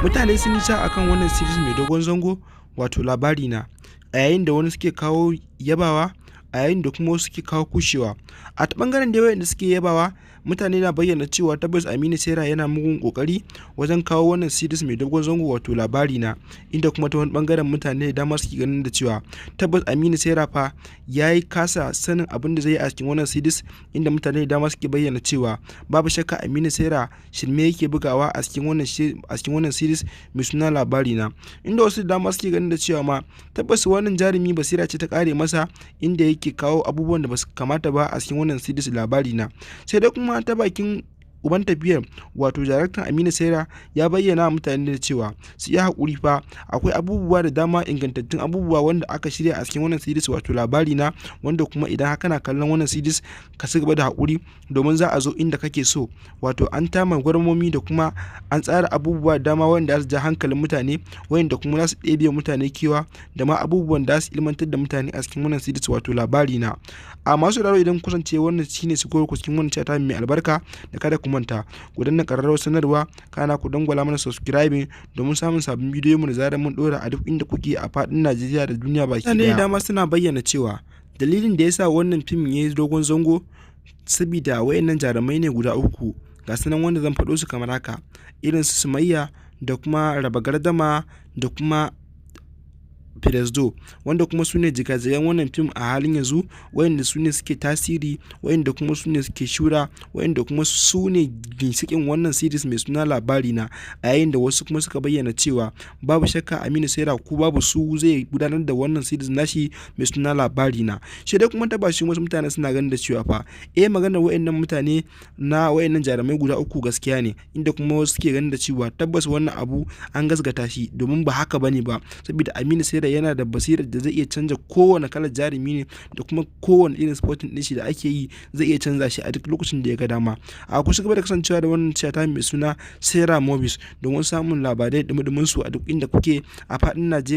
Mutane sun yi ca akan wannan series mai dogon zango wato Labarina, a yayin da wani suke kawo yabawa, a yayin da kuma wasu suke kawo kushewa. A ta ɓangaren dai waɗanda suke yabawa, mutane na bayyana cewa tabbas Aminu Saira yana mugun ƙoƙari wajen kawo wannan series mai dogon zango wato Labarina, inda kuma ta wani ɓangaren mutane da dama suke ganin da cewa tabbas Aminu Saira fa ya yi kasa sanin abin da zai yi a cikin wannan series, inda mutane da dama suke bayyana cewa babu shakka Aminu Saira shirme yake bugawa a cikin wannan series mai suna Labarina, inda wasu da dama suke ganin da cewa ma tabbas wannan jarumi basira ce ta kare masa, inda yake kawo abubuwan da basu kamata ba a cikin wannan series Labarina. Sai dai kuma ta bakin uban tafiyar wato daraktan Aminu Saira ya bayyana wa mutane da cewa su yi haƙuri fa akwai abubuwa da dama ingantattun abubuwa wanda aka shirya a cikin wannan series wato Labarina, wanda kuma idan haka na kallon wannan series ka ci gaba da haƙuri domin za a zo inda kake so. Wato an tama gwarmomi da kuma an tsara abubuwa da dama wanda za su ja hankalin mutane, wanda kuma za su ɗebe mutane kewa da ma abubuwan da za su ilmantar da mutane a cikin wannan series wato Labarina. A masu sauraro idan kusance wannan shine su ku cikin wannan chata mai albarka, da kada ku manta ku danna ƙararrawar sanarwa, kana ku dangwala mana subscribing domin samun sabbin bidiyo mu da zarar mun dora a duk inda kuke a faɗin Najeriya da duniya baki ɗaya. Mutane dama suna bayyana cewa dalilin da yasa wannan fim ya yi dogon zango sabida wayannan jarumai ne guda uku, ga sunan wanda zan faɗo su kamar haka, irin su Sumayya da kuma Raba Gardama da kuma Firesdo, wanda kuma su ne jigajigan wannan fim a halin yanzu, wayanda su ne suke tasiri, wayanda kuma su ne suke shura, wayanda kuma su ne ginshiƙin wannan series mai suna Labarina, a yayin da wasu kuma suka bayyana cewa babu shakka Aminu Saira ko babu su zai gudanar da wannan series nashi mai suna Labarina. Shi dai kuma ta bashin wasu mutane suna ganin da cewa fa maganar wayannan mutane na wayannan jarumai guda uku gaskiya ne, inda kuma wasu suke ganin da cewa tabbas wannan abu an gasgata shi domin ba haka bane ba, saboda Aminu Saira yana da basirar da zai iya canza kowane kalar jarumi ne, da kuma kowane irin sporting din shi da ake yi zai iya canza shi a duk lokacin da ya ga dama. A ku gaba da kasancewa da wannan chata mai suna Saira Movies domin samun labarai dumudumin su a duk inda kuke a faɗin Najeriya.